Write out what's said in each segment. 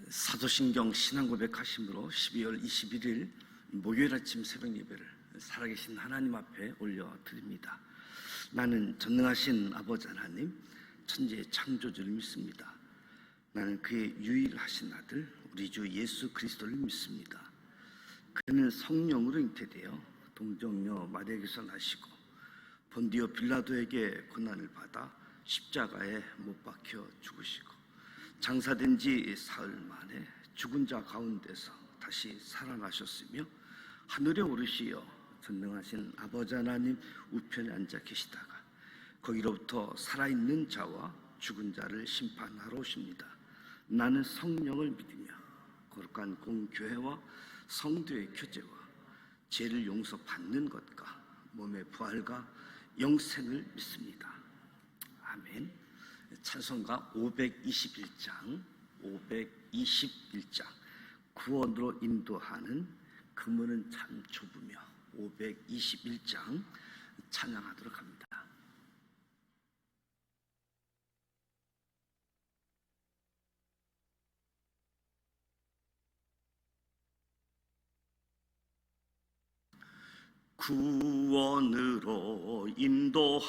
사도신경 신앙고백 하심으로 12월 21일 목요일 아침 새벽 예배를 살아계신 하나님 앞에 올려드립니다. 나는 전능하신 아버지 하나님, 천지의 창조주를 믿습니다. 나는 그의 유일하신 아들 우리 주 예수 그리스도를 믿습니다. 그는 성령으로 잉태되어 동정녀 마리아에게서 나시고 본디오 빌라도에게 고난을 받아 십자가에 못 박혀 죽으시고 장사된 지 사흘 만에 죽은 자 가운데서 다시 살아나셨으며 하늘에 오르시어 전능하신 아버지 하나님 우편에 앉아 계시다가 거기로부터 살아있는 자와 죽은 자를 심판하러 오십니다. 나는 성령을 믿으며 거룩한 공교회와 성도의 교제와 죄를 용서받는 것과 몸의 부활과 영생을 믿습니다. 아멘. 찬송가 521장 구원으로 인도하는 그물은 참 좁으며 521장 찬양하도록 합니다. 구원으로 인도하는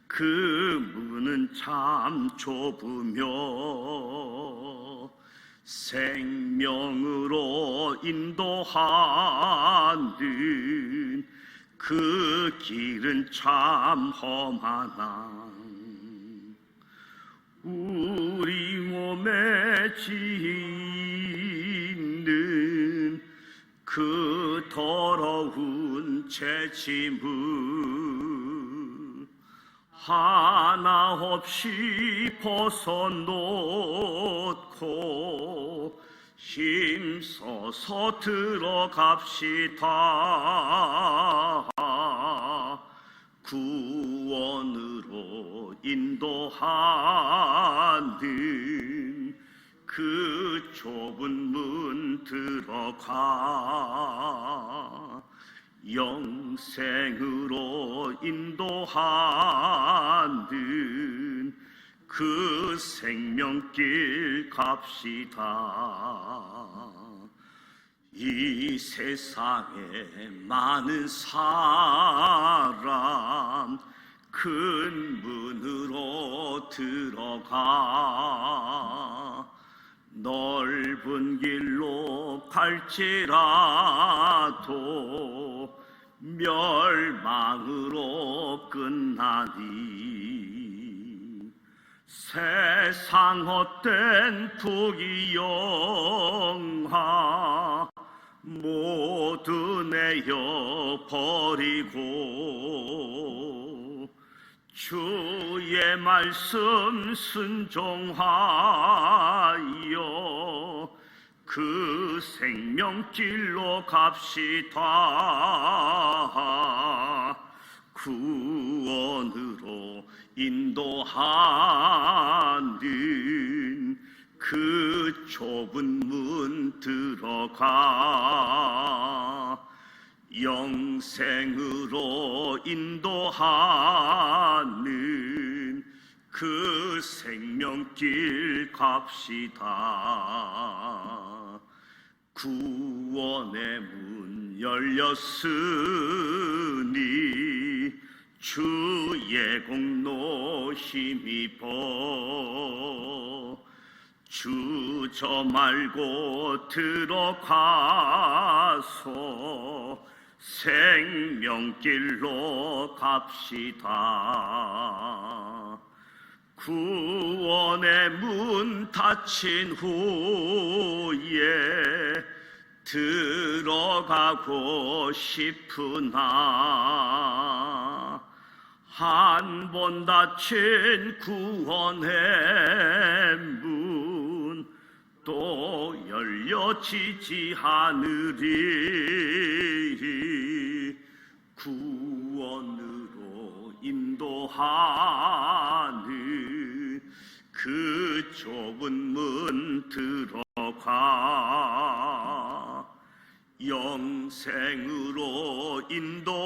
그 문은 참 좁으며 생명으로 인도하는 그 길은 참 험하나 우리 몸에 짓는 그 더러운 죄짐을 하나 없이 벗어놓고 힘써서 들어갑시다. 구원으로 인도하는 그 좁은 문 들어가 영생으로 인도하는 그 생명길 갑시다. 이 세상에 많은 사람 큰 문으로 들어가 넓은 길로 갈지라도 멸망으로 끝나니 세상 헛된 부귀영화 모두 내어 버리고 주의 말씀 순종하여 그 생명길로 갑시다. 구원으로 인도하는 그 좁은 문 들어가 영생으로 인도하는 그 생명길 갑시다. 구원의 문 열렸으니 주의 공로 힘입어 주저 말고 들어가서 생명길로 갑시다. 구원의 문 닫힌 후에 들어가고 싶으나 한 번 닫힌 구원의 문 또 열려지지 않으리. 구원으로 인도하는 그 좁은 문 들어가 영생으로 인도하는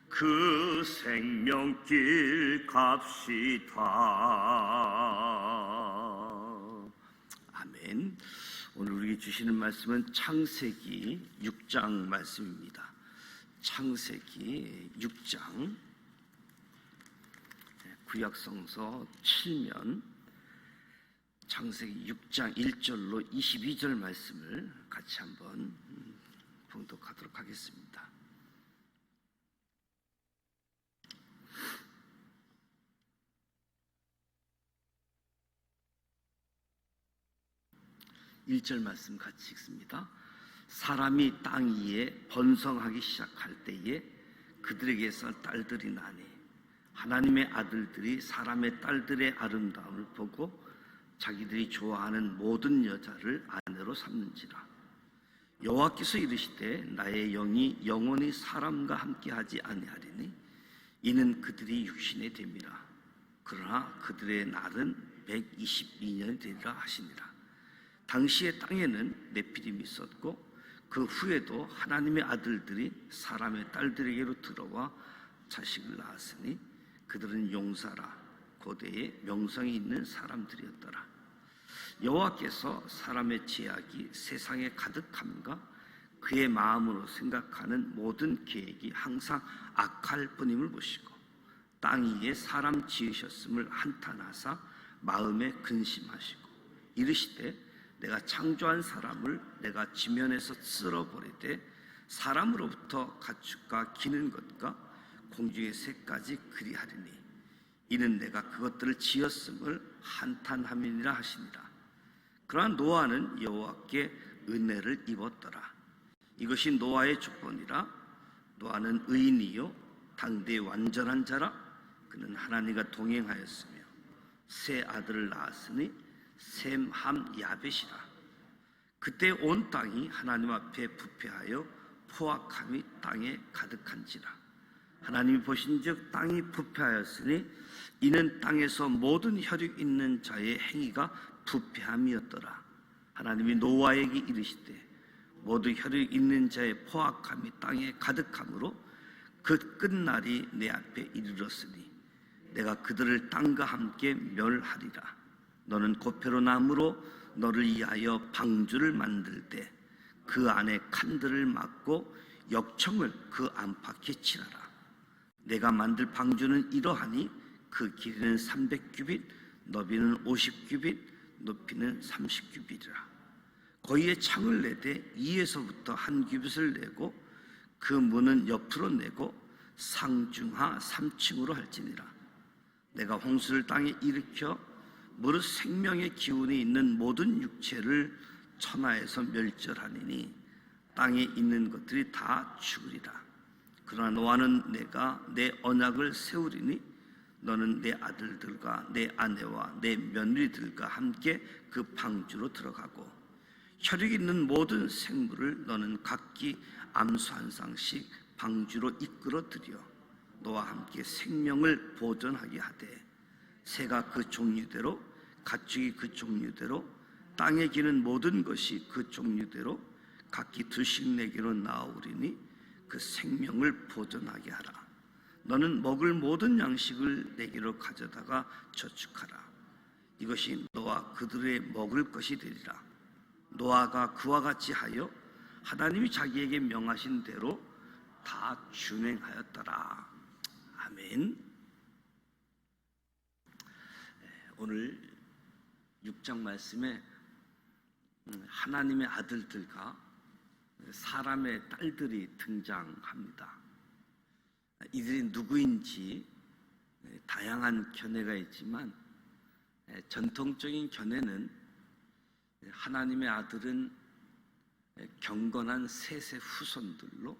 그 생명길 갑시다. 아멘. 오늘 우리에게 주시는 말씀은 창세기 6장 말씀입니다. 창세기 6장, 구약성서 7면 창세기 6장 1절로 22절 말씀을 같이 한번 봉독하도록 하겠습니다. (1절) 말씀 같이 읽습니다. 사람이 땅 위에 번성하기 시작할 때에 그들에게서 딸들이 나니 하나님의 아들들이 사람의 딸들의 아름다움을 보고 자기들이 좋아하는 모든 여자를 아내로 삼는지라. 여호와께서 이르시되 나의 영이 영원히 사람과 함께하지 아니하리니 이는 그들이 육신의 됨이라. 그러나 그들의 날은 122년이 되리라 하시니라. 당시의 땅에는 네피림이 있었고 그 후에도 하나님의 아들들이 사람의 딸들에게로 들어와 자식을 낳았으니 그들은 용사라 고대에 명성이 있는 사람들이었더라. 여호와께서 사람의 죄악이 세상에 가득함과 그의 마음으로 생각하는 모든 계획이 항상 악할 뿐임을 보시고 땅 위에 사람 지으셨음을 한탄하사 마음에 근심하시고 이르시되 내가 창조한 사람을 내가 지면에서 쓸어버리되 사람으로부터 가축과 기는 것과 공중의 새까지 그리하리니 이는 내가 그것들을 지었음을 한탄함이니라 하시니라. 그러나 노아는 여호와께 은혜를 입었더라. 이것이 노아의 조건이라. 노아는 의인이요 당대의 완전한 자라. 그는 하나님과 동행하였으며 세 아들을 낳았으니 셈, 함, 야벳이라. 그때 온 땅이 하나님 앞에 부패하여 포악함이 땅에 가득한지라. 하나님이 보신즉 땅이 부패하였으니 이는 땅에서 모든 혈육 있는 자의 행위가 부패함이었더라. 하나님이 노아에게 이르시되 모두 혈육 있는 자의 포악함이 땅에 가득함으로 그 끝날이 내 앞에 이르렀으니 내가 그들을 땅과 함께 멸하리라. 너는 고페로 나무로 너를 위하여 방주를 만들 때 그 안에 칸들을 막고 역청을 그 안팎에 칠하라. 내가 만들 방주는 이러하니 그 길이는 300규빗, 너비는 50규빗, 높이는 30규빗이라. 거기에 창을 내되 위에서부터 한 규빗을 내고 그 문은 옆으로 내고 상중하 3층으로 할지니라. 내가 홍수를 땅에 일으켜 무릇 생명의 기운이 있는 모든 육체를 천하에서 멸절하니니 땅에 있는 것들이 다 죽으리라. 그러나 노아는 내가 내 언약을 세우리니 너는 내 아들들과 내 아내와 내 며느리들과 함께 그 방주로 들어가고 혈육 있는 모든 생물을 너는 각기 암수 한 쌍씩 방주로 이끌어들여 너와 함께 생명을 보존하게 하되 새가 그 종류대로 가축이 그 종류대로 땅에 기는 모든 것이 그 종류대로 각기 두씩 내게로 나오리니 그 생명을 보존하게 하라. 너는 먹을 모든 양식을 내게로 가져다가 저축하라. 이것이 너와 그들의 먹을 것이 되리라. 노아가 그와 같이 하여 하나님이 자기에게 명하신 대로 다 준행하였더라. 아멘. 오늘 6장 말씀에 하나님의 아들들과 사람의 딸들이 등장합니다. 이들이 누구인지 다양한 견해가 있지만 전통적인 견해는 하나님의 아들은 경건한 셋의 후손들로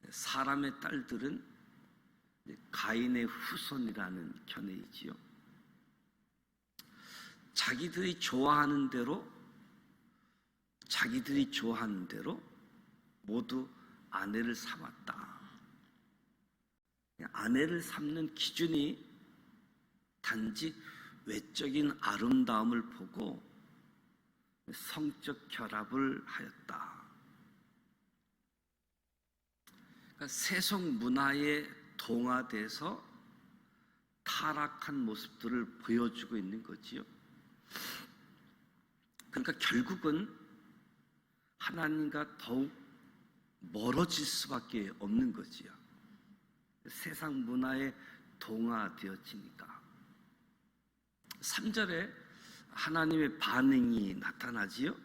사람의 딸들은 가인의 후손이라는 견해이지요. 자기들이 좋아하는 대로 모두 아내를 삼았다. 아내를 삼는 기준이 단지 외적인 아름다움을 보고 성적 결합을 하였다. 그러니까 세속 문화에 동화돼서 타락한 모습들을 보여주고 있는 거지요. 그러니까 결국은 하나님과 더욱 멀어질 수밖에 없는 거지요. 세상 문화에 동화되어지니까. 3절에 하나님의 반응이 나타나지요.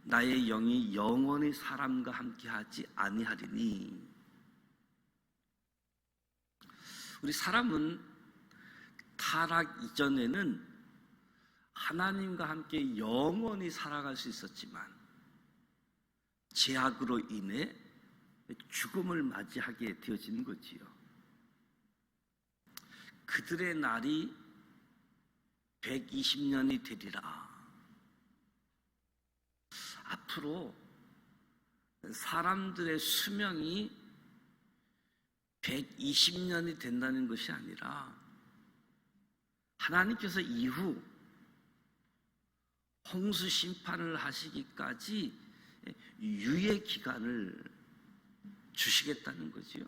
나의 영이 영원히 사람과 함께하지 아니하리니. 우리 사람은 타락 이전에는 하나님과 함께 영원히 살아갈 수 있었지만 죄악으로 인해 죽음을 맞이하게 되어지는 거지요. 그들의 날이 120년이 되리라. 앞으로 사람들의 수명이 120년이 된다는 것이 아니라 하나님께서 이후 홍수 심판을 하시기까지 유예 기간을 주시겠다는 거지요.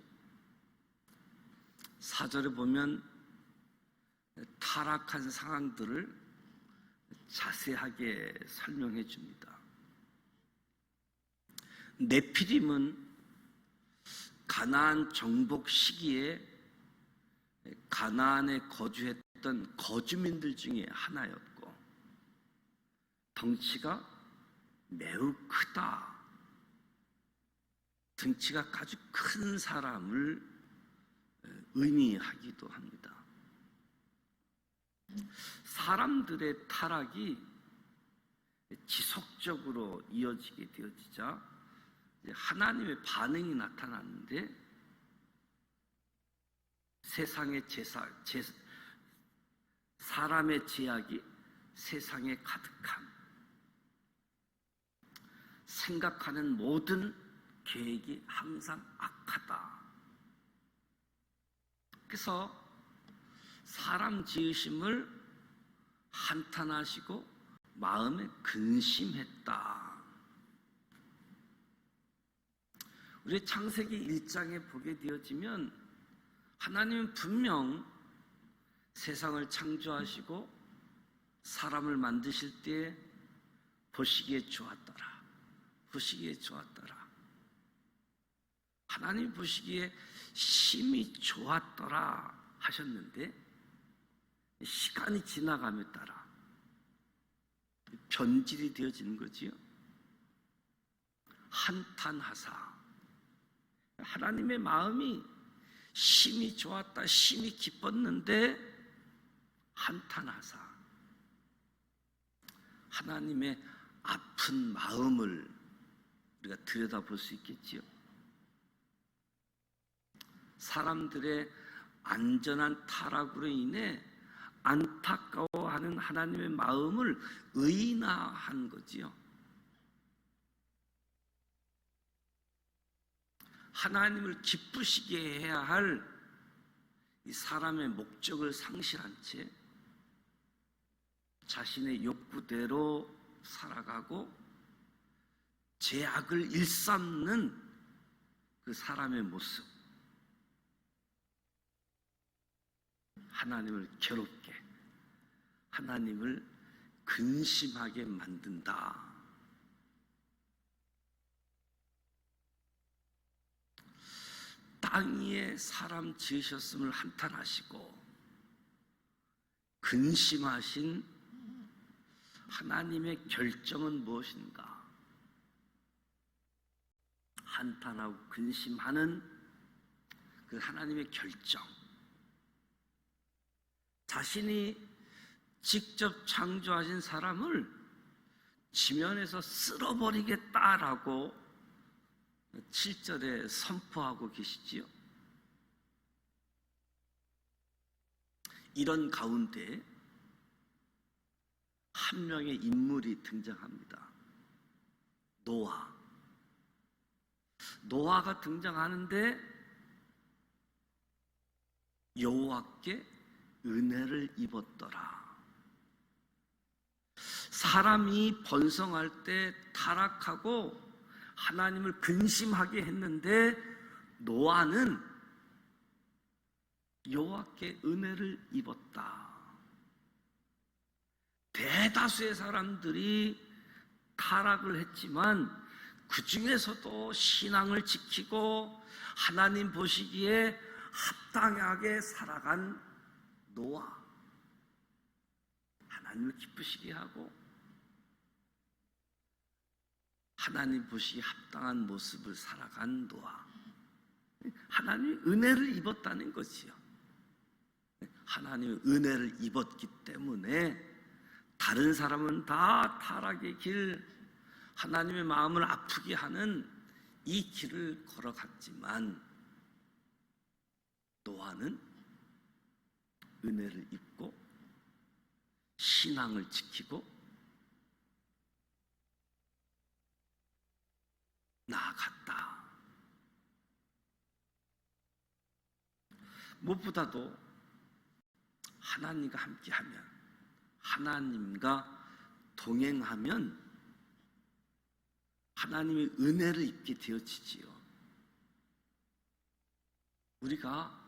4절에 보면 타락한 상황들을 자세하게 설명해 줍니다. 네피림은 가나안 정복 시기에 가나안에 거주했던 거주민들 중에 하나였고 덩치가 매우 크다. 덩치가 아주 큰 사람을 의미하기도 합니다. 사람들의 타락이 지속적으로 이어지게 되어지자 하나님의 반응이 나타났는데 세상의 사람의 죄악이 세상에 가득함, 생각하는 모든 계획이 항상 악하다. 그래서 사람 지으심을 한탄하시고 마음에 근심했다. 우리 창세기 1장에 보게 되어지면 하나님은 분명 세상을 창조하시고 사람을 만드실 때 보시기에 좋았더라. 보시기에 좋았더라. 하나님 보시기에 심히 좋았더라 하셨는데 시간이 지나감에 따라 변질이 되어지는 거지요. 한탄하사 하나님의 마음이 심히 좋았다, 심히 기뻤는데 한탄하사 하나님의 아픈 마음을 우리가 들여다볼 수 있겠지요. 사람들의 안전한 타락으로 인해 안타까워하는 하나님의 마음을 의인화한 거지요. 하나님을 기쁘시게 해야 할 이 사람의 목적을 상실한 채 자신의 욕구대로 살아가고 죄악을 일삼는 그 사람의 모습, 하나님을 괴롭게, 하나님을 근심하게 만든다. 땅 위에 사람 지으셨음을 한탄하시고 근심하신 하나님의 결정은 무엇인가? 한탄하고 근심하는 그 하나님의 결정, 자신이 직접 창조하신 사람을 지면에서 쓸어버리겠다라고 7절에 선포하고 계시지요. 이런 가운데 한 명의 인물이 등장합니다. 노아가 등장하는데 여호와께 은혜를 입었더라. 사람이 번성할 때 타락하고 하나님을 근심하게 했는데 노아는 여호와께 은혜를 입었다. 대다수의 사람들이 타락을 했지만 그 중에서도 신앙을 지키고 하나님 보시기에 합당하게 살아간 노아, 하나님을 기쁘시게 하고 하나님 보시기에 합당한 모습을 살아간 노아, 하나님의 은혜를 입었다는 것이요. 하나님의 은혜를 입었기 때문에 다른 사람은 다 타락의 길, 하나님의 마음을 아프게 하는 이 길을 걸어갔지만 노아는 은혜를 입고 신앙을 지키고 나아갔다. 무엇보다도 하나님과 함께하면, 하나님과 동행하면 하나님의 은혜를 입게 되어지지요. 우리가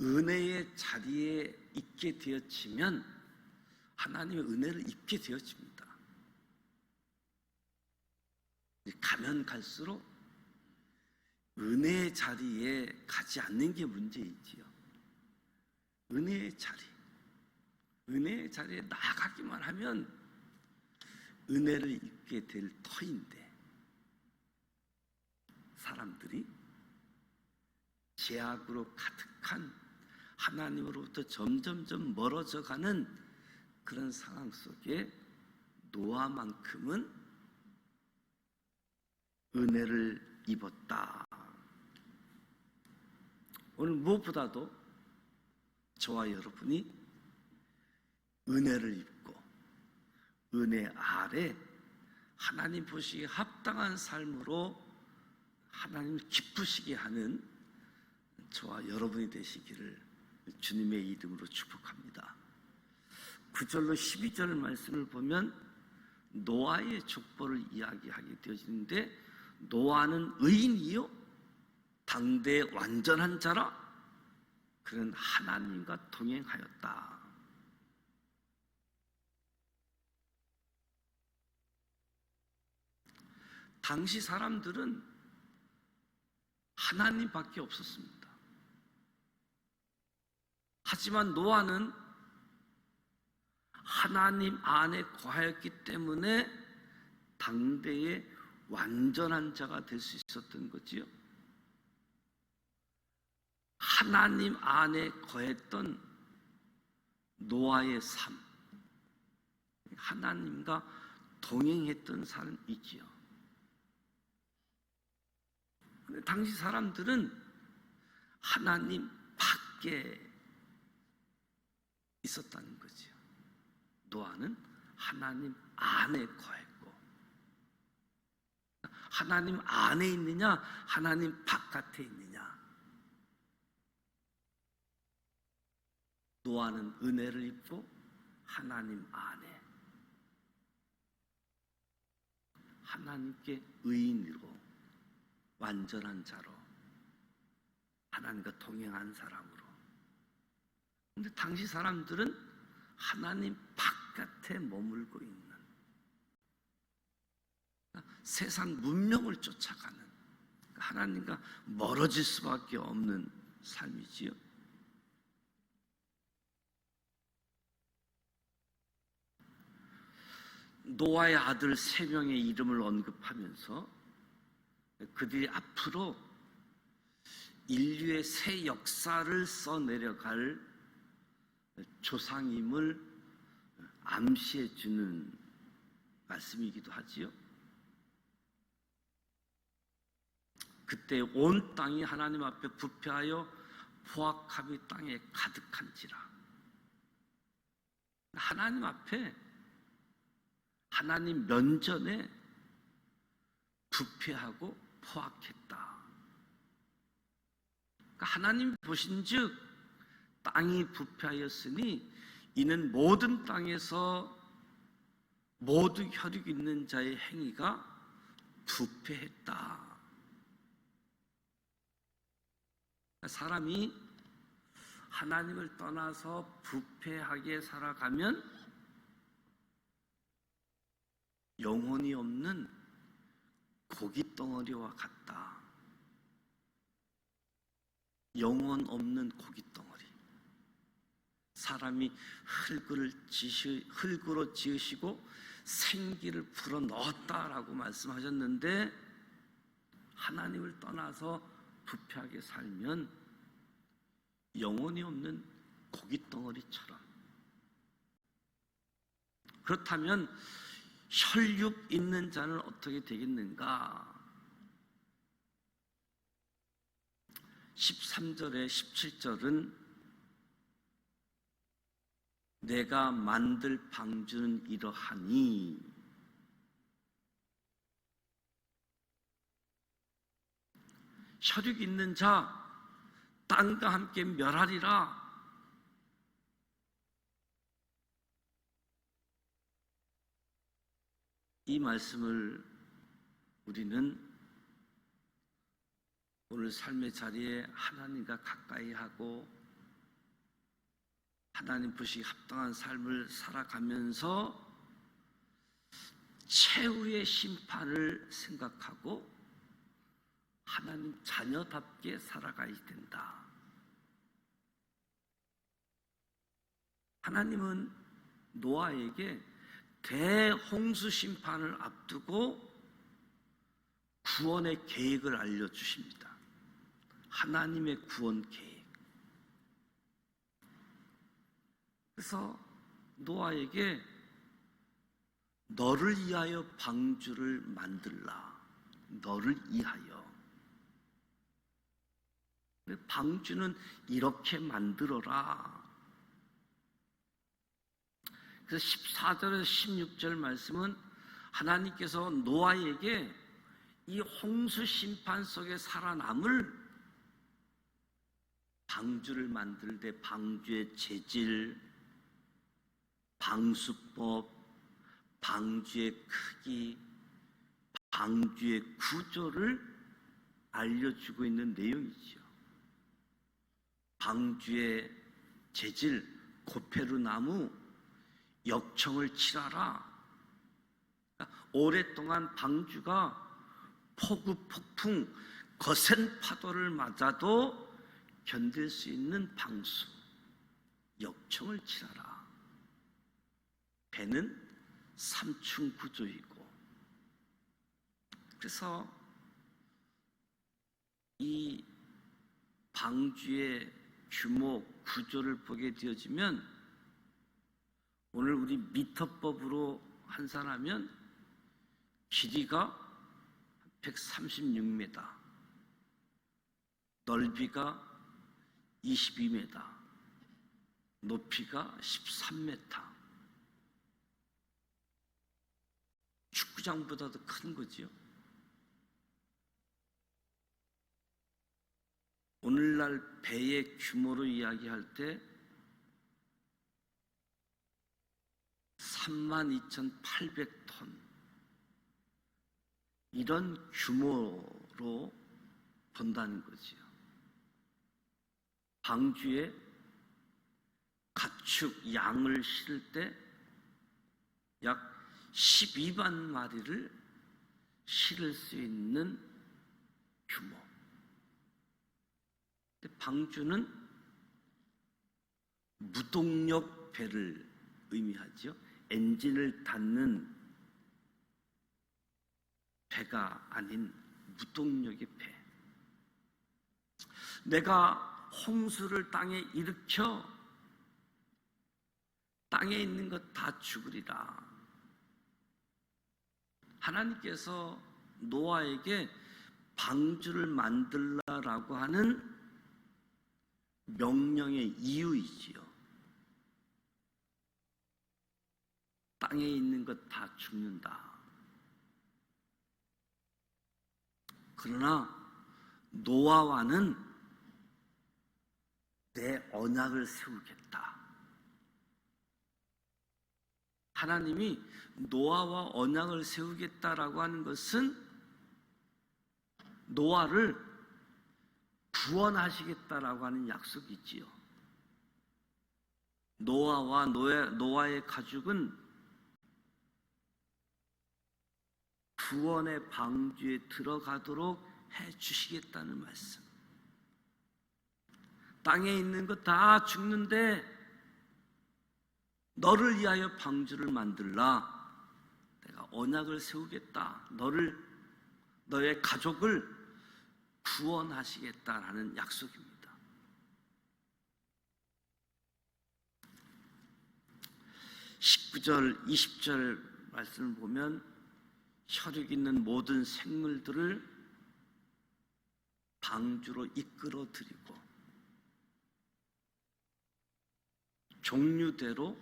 은혜의 자리에 있게 되어지면 하나님의 은혜를 입게 되어집니다. 가면 갈수록 은혜의 자리에 가지 않는 게 문제이지요. 은혜의 자리에 나아가기만 하면 은혜를 입게 될 터인데, 사람들이 죄악으로 가득한 하나님으로부터 점점점 멀어져가는 그런 상황 속에 노아만큼은 은혜를 입었다. 오늘 무엇보다도 저와 여러분이 은혜를 입고 은혜 아래 하나님 보시기에 합당한 삶으로 하나님을 기쁘시게 하는 저와 여러분이 되시기를 주님의 이름으로 축복합니다. 9절로 12절 말씀을 보면 노아의 족보를 이야기하게 되어지는데, 노아는 의인이요 당대의 완전한 자라 그는 하나님과 동행하였다. 당시 사람들은 하나님밖에 없었습니다. 하지만 노아는 하나님 안에 거하였기 때문에 당대의 완전한 자가 될 수 있었던 거지요. 하나님 안에 거했던 노아의 삶, 하나님과 동행했던 삶이지요. 당시 사람들은 하나님 밖에 있었다는 거죠. 노아는 하나님 안에 거했고, 하나님 안에 있느냐 하나님 바깥에 있느냐. 노아는 은혜를 입고 하나님 안에 하나님께 의인으로 완전한 자로 하나님과 동행한 사람으로. 근데 당시 사람들은 하나님 바깥에 머물고 있는, 세상 문명을 쫓아가는, 하나님과 멀어질 수밖에 없는 삶이지요. 노아의 아들 3명의 이름을 언급하면서 그들이 앞으로 인류의 새 역사를 써내려갈 조상임을 암시해 주는 말씀이기도 하지요. 그때 온 땅이 하나님 앞에 부패하여 포악함이 땅에 가득한지라. 하나님 앞에, 하나님 면전에 부패하고 포악했다. 그러니까 하나님 보신즉 땅이 부패하였으니 이는 모든 땅에서 모두 혈육 있는 자의 행위가 부패했다. 사람이 하나님을 떠나서 부패하게 살아가면 영혼이 없는 고깃덩어리와 같다. 영혼 없는 고깃덩어리. 사람이 흙으로 지으시고 생기를 불어 넣었다라고 말씀하셨는데, 하나님을 떠나서 부패하게 살면 영혼이 없는 고깃덩어리처럼. 그렇다면 혈육 있는 자는 어떻게 되겠는가? 13절에 17절은 내가 만들 방주는 이러하니, 혈육 있는 자 땅과 함께 멸하리라. 이 말씀을 우리는 오늘 삶의 자리에 하나님과 가까이 하고 하나님 보시기 합당한 삶을 살아가면서 최후의 심판을 생각하고 하나님 자녀답게 살아가야 된다. 하나님은 노아에게 대홍수 심판을 앞두고 구원의 계획을 알려주십니다. 하나님의 구원 계획. 그래서 노아에게 너를 위하여 방주를 만들라. 너를 위하여. 방주는 이렇게 만들어라. 그래서 14절에서 16절 말씀은 하나님께서 노아에게 이 홍수 심판 속에 살아남을 방주를 만들 때 방주의 재질, 방수법, 방주의 크기, 방주의 구조를 알려주고 있는 내용이죠. 방주의 재질, 고페르나무, 역청을 칠하라. 오랫동안 방주가 폭우, 폭풍, 거센 파도를 맞아도 견딜 수 있는 방수, 역청을 칠하라. 배는 3층 구조이고, 그래서 이 방주의 규모, 구조를 보게 되어지면 오늘 우리 미터법으로 환산하면 길이가 136m, 넓이가 22m, 높이가 13m. 축구장보다도 큰 거지요. 오늘날 배의 규모로 이야기할 때 32,800톤, 이런 규모로 본다는 거지요. 방주에 가축, 양을 실을 때 약 12만 마리를 실을 수 있는 규모. 방주는 무동력 배를 의미하죠. 엔진을 닫는 배가 아닌 무동력의 배. 내가 홍수를 땅에 일으켜 땅에 있는 것 다 죽으리라. 하나님께서 노아에게 방주를 만들라라고 하는 명령의 이유이지요. 땅에 있는 것 다 죽는다. 그러나 노아와는 내 언약을 세우겠다. 하나님이 노아와 언약을 세우겠다라고 하는 것은 노아를 구원하시겠다라고 하는 약속이 있지요. 노아의 가족은 구원의 방주에 들어가도록 해주시겠다는 말씀. 땅에 있는 것 다 죽는데 너를 위하여 방주를 만들라. 내가 언약을 세우겠다. 너의 가족을 구원하시겠다라는 약속입니다. 19절, 20절 말씀을 보면 혈육 있는 모든 생물들을 방주로 이끌어 드리고 종류대로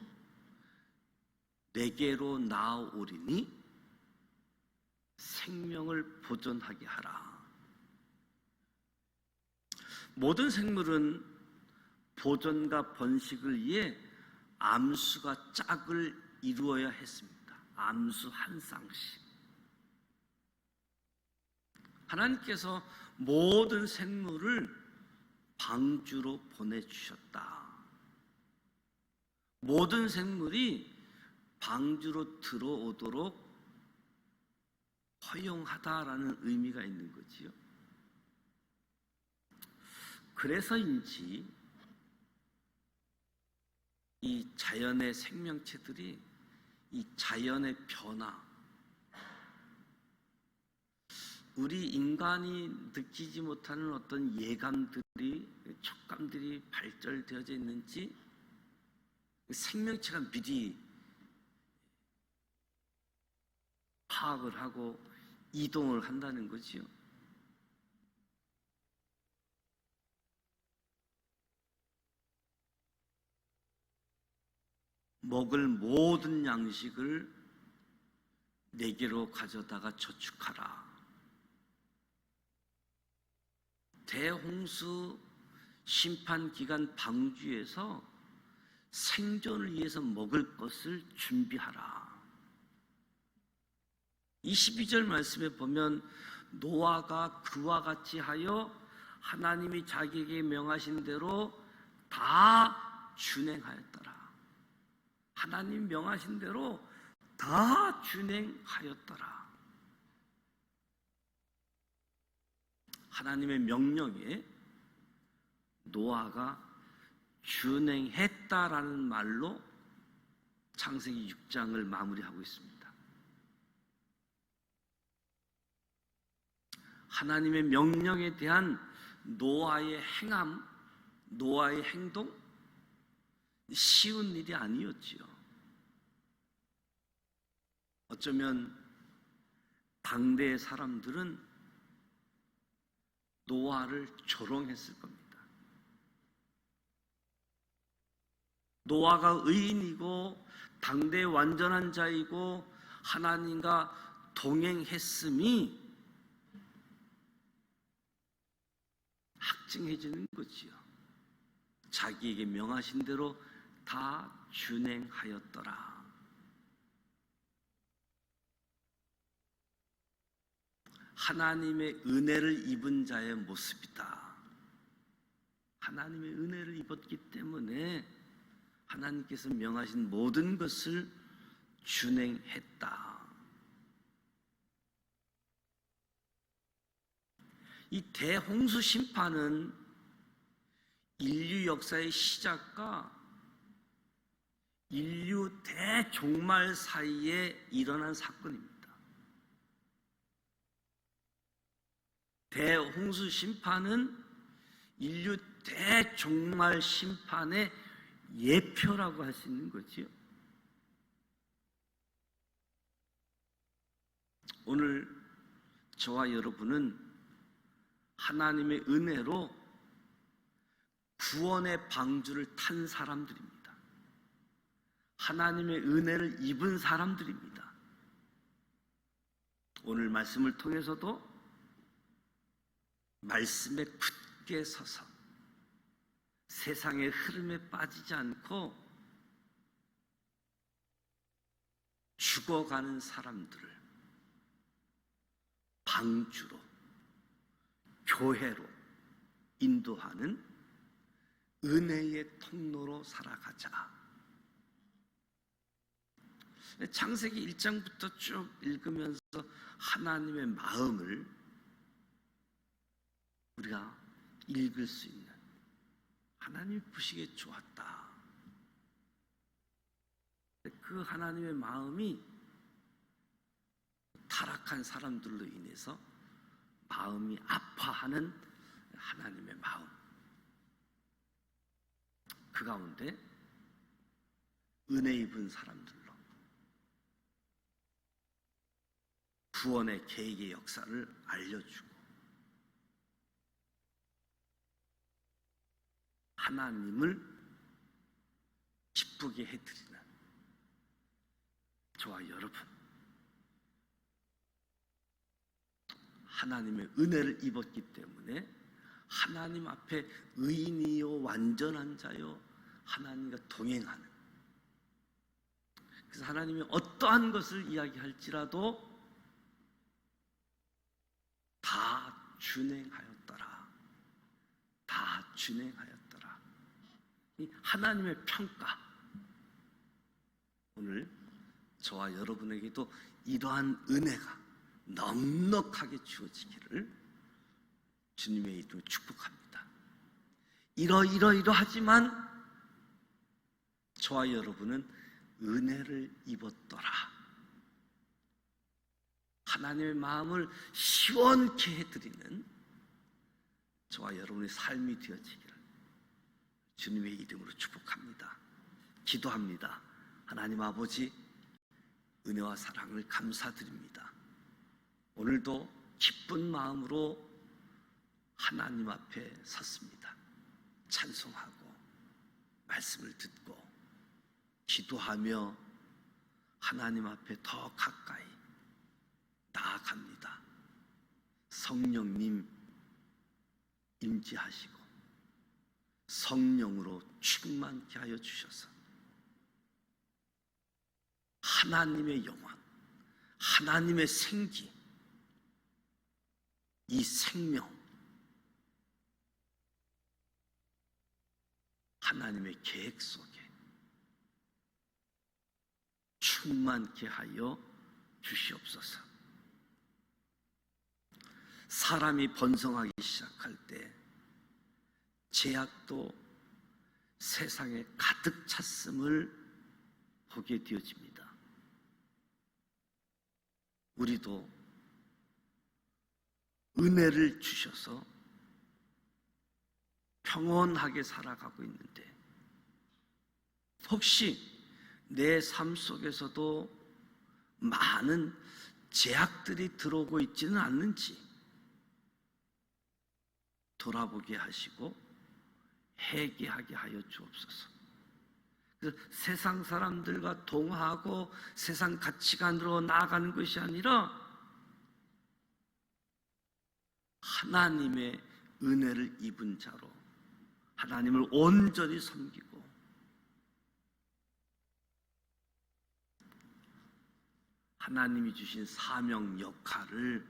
내게로 나아오리니 생명을 보존하게 하라. 모든 생물은 보존과 번식을 위해 암수가 짝을 이루어야 했습니다. 암수 한 쌍씩. 하나님께서 모든 생물을 방주로 보내주셨다. 모든 생물이 방주로 들어오도록 허용하다라는 의미가 있는 거지요. 그래서인지 이 자연의 생명체들이 이 자연의 변화, 우리 인간이 느끼지 못하는 어떤 예감들이, 촉감들이 발달되어져 있는지 생명체가 미리 파악을 하고 이동을 한다는 거지요. 먹을 모든 양식을 내게로 가져다가 저축하라. 대홍수 심판 기간 방주에서 생존을 위해서 먹을 것을 준비하라. 22절 말씀에 보면 노아가 그와 같이 하여 하나님이 자기에게 명하신 대로 다 준행하였더라. 하나님 명하신 대로 다 준행하였더라. 하나님의 명령에 노아가 준행했다라는 말로 창세기 6장을 마무리하고 있습니다. 하나님의 명령에 대한 노아의 행함, 노아의 행동, 쉬운 일이 아니었지요. 어쩌면 당대의 사람들은 노아를 조롱했을 겁니다. 노아가 의인이고 당대의 완전한 자이고 하나님과 동행했음이 확증해지는 거지요. 자기에게 명하신 대로 다 준행하였더라. 하나님의 은혜를 입은 자의 모습이다. 하나님의 은혜를 입었기 때문에 하나님께서 명하신 모든 것을 준행했다. 이 대홍수 심판은 인류 역사의 시작과 인류 대종말 사이에 일어난 사건입니다. 대홍수 심판은 인류 대종말 심판의 예표라고 할 수 있는 거지요. 오늘 저와 여러분은 하나님의 은혜로 구원의 방주를 탄 사람들입니다. 하나님의 은혜를 입은 사람들입니다. 오늘 말씀을 통해서도 말씀에 굳게 서서 세상의 흐름에 빠지지 않고 죽어가는 사람들을 방주로, 교회로 인도하는 은혜의 통로로 살아가자. 창세기 1장부터 쭉 읽으면서 하나님의 마음을 우리가 읽을 수 있는, 하나님이 보시기에 좋았다. 그 하나님의 마음이 타락한 사람들로 인해서 마음이 아파하는 하나님의 마음, 그 가운데 은혜 입은 사람들로 구원의 계획의 역사를 알려주고 하나님을 기쁘게 해드리는 저와 여러분, 하나님의 은혜를 입었기 때문에 하나님 앞에 의인이요 완전한 자요 하나님과 동행하는, 그래서 하나님이 어떠한 것을 이야기할지라도 다 준행하였더라. 다 준행하였더라. 이 하나님의 평가, 오늘 저와 여러분에게도 이러한 은혜가 넉넉하게 주어지기를 주님의 이름으로 축복합니다. 이러하지만 저와 여러분은 은혜를 입었더라. 하나님의 마음을 시원케 해드리는 저와 여러분의 삶이 되어지기를 주님의 이름으로 축복합니다. 기도합니다. 하나님 아버지, 은혜와 사랑을 감사드립니다. 오늘도 기쁜 마음으로 하나님 앞에 섰습니다. 찬송하고 말씀을 듣고 기도하며 하나님 앞에 더 가까이 나아갑니다. 성령님 임재하시고 성령으로 충만케 하여 주셔서 하나님의 영원, 하나님의 생기, 이 생명, 하나님의 계획 속에 충만케 하여 주시옵소서. 사람이 번성하기 시작할 때 죄악도 세상에 가득 찼음을 보게 되어집니다. 우리도 은혜를 주셔서 평온하게 살아가고 있는데 혹시 내 삶 속에서도 많은 죄악들이 들어오고 있지는 않는지 돌아보게 하시고 회개하게 하여 주옵소서. 그래서 세상 사람들과 동하고 세상 가치관으로 나아가는 것이 아니라 하나님의 은혜를 입은 자로 하나님을 온전히 섬기고 하나님이 주신 사명 역할을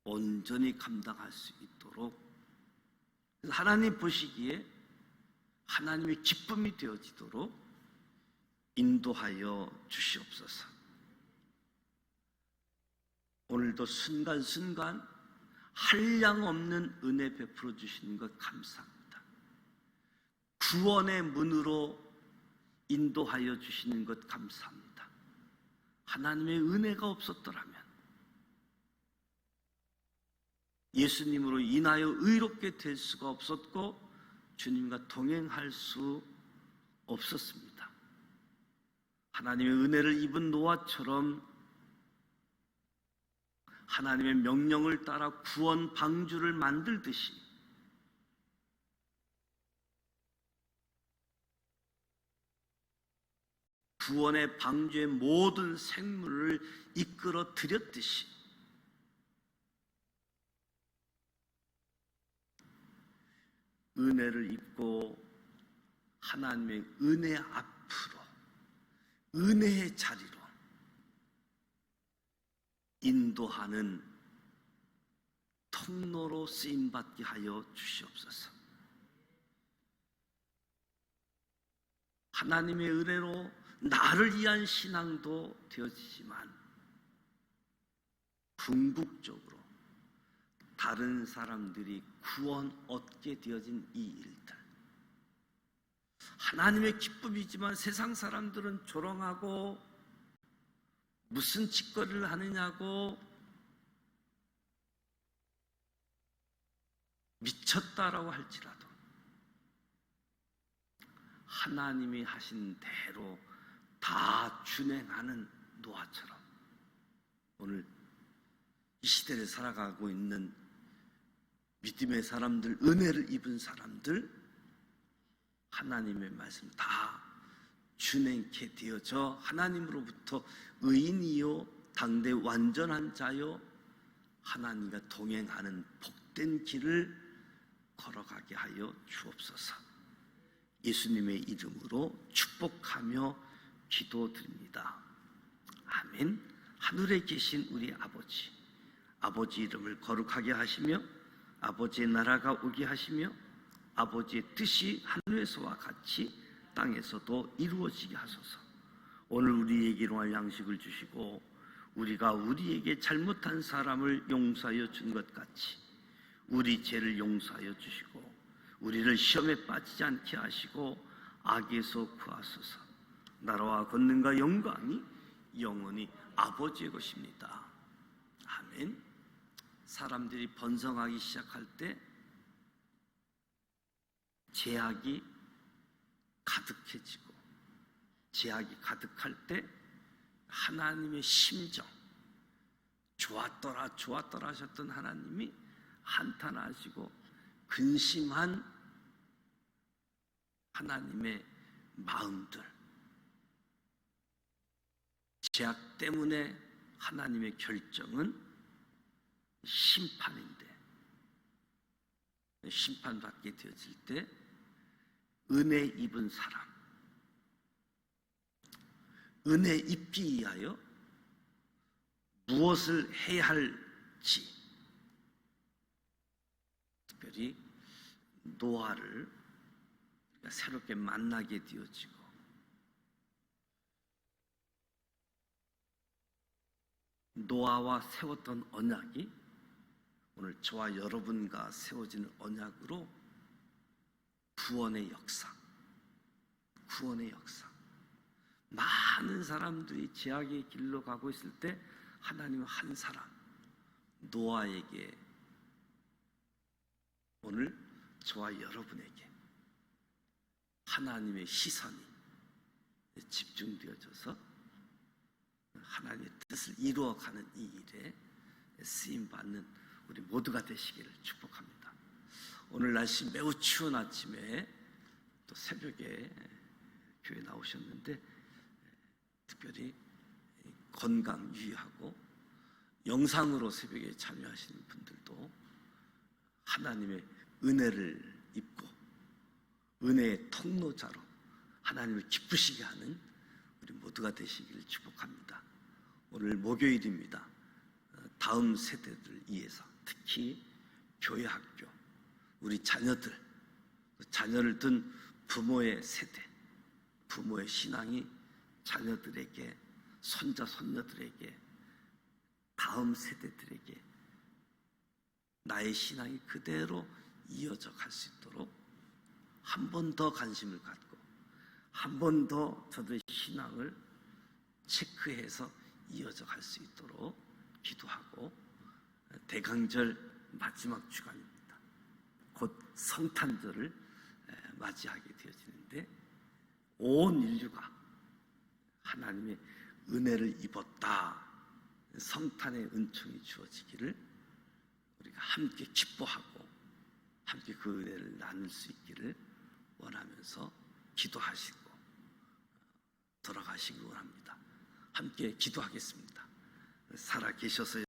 온전히 감당할 수 있도록 하나님 보시기에 하나님의 기쁨이 되어지도록 인도하여 주시옵소서. 오늘도 순간순간 한량 없는 은혜 베풀어 주시는 것 감사합니다. 구원의 문으로 인도하여 주시는 것 감사합니다. 하나님의 은혜가 없었더라면 예수님으로 인하여 의롭게 될 수가 없었고 주님과 동행할 수 없었습니다. 하나님의 은혜를 입은 노아처럼 하나님의 명령을 따라 구원 방주를 만들듯이 구원의 방주의 모든 생물을 이끌어 들였듯이 은혜를 입고 하나님의 은혜 앞으로, 은혜의 자리로 인도하는 통로로 쓰임받게 하여 주시옵소서. 하나님의 은혜로 나를 위한 신앙도 되어지지만 궁극적으로 다른 사람들이 구원 얻게 되어진 이 일들, 하나님의 기쁨이지만 세상 사람들은 조롱하고 무슨 짓거리를 하느냐고 미쳤다라고 할지라도 하나님이 하신 대로 다 준행하는 노아처럼 오늘 이 시대를 살아가고 있는 믿음의 사람들, 은혜를 입은 사람들, 하나님의 말씀 다 준행케 되어져 하나님으로부터 의인이요 당대 완전한 자요 하나님과 동행하는 복된 길을 걸어가게 하여 주옵소서. 예수님의 이름으로 축복하며 기도드립니다. 아멘. 하늘에 계신 우리 아버지, 아버지 이름을 거룩하게 하시며 아버지의 나라가 오게 하시며 아버지의 뜻이 하늘에서와 같이 땅에서도 이루어지게 하소서. 오늘 우리에게 일용할 양식을 주시고 우리가 우리에게 잘못한 사람을 용서하여 준 것 같이 우리 죄를 용서하여 주시고 우리를 시험에 빠지지 않게 하시고 악에서 구하소서. 나라와 권능과 영광이 영원히 아버지의 것입니다. 아멘. 사람들이 번성하기 시작할 때 제약이 가득해지고 제약이 가득할 때 하나님의 심정, 좋았더라 좋았더라 하셨던 하나님이 한탄하시고 근심한 하나님의 마음들, 제약 때문에 하나님의 결정은 심판인데 심판받게 되어질 때 은혜 입은 사람, 은혜 입기 위하여 무엇을 해야 할지, 특별히 노아를 새롭게 만나게 되어지고 노아와 세웠던 언약이 오늘 저와 여러분과 세워지는 언약으로 구원의 역사, 구원의 역사. 많은 사람들이 죄악의 길로 가고 있을 때 하나님은 한 사람, 노아에게 오늘 저와 여러분에게 하나님의 시선이 집중되어져서 하나님의 뜻을 이루어가는 이 일에 쓰임받는 우리 모두가 되시기를 축복합니다. 오늘 날씨 매우 추운 아침에 또 새벽에 교회 나오셨는데 특별히 건강 유의하고 영상으로 새벽에 참여하시는 분들도 하나님의 은혜를 입고 은혜의 통로자로 하나님을 기쁘시게 하는 우리 모두가 되시기를 축복합니다. 오늘 목요일입니다. 다음 세대들을 위해서 특히 교회 학교, 우리 자녀들, 자녀를 둔 부모의 세대, 부모의 신앙이 자녀들에게, 손자, 손녀들에게, 다음 세대들에게 나의 신앙이 그대로 이어져 갈 수 있도록 한 번 더 관심을 갖고 한 번 더 저들의 신앙을 체크해서 이어져 갈 수 있도록 기도하고, 대강절 마지막 주간입니다. 곧 성탄절을 맞이하게 되어지는데 온 인류가 하나님의 은혜를 입었다, 성탄의 은총이 주어지기를 우리가 함께 기뻐하고 함께 그 은혜를 나눌 수 있기를 원하면서 기도하시고 돌아가시기 원합니다. 함께 기도하겠습니다. 살아 계셔서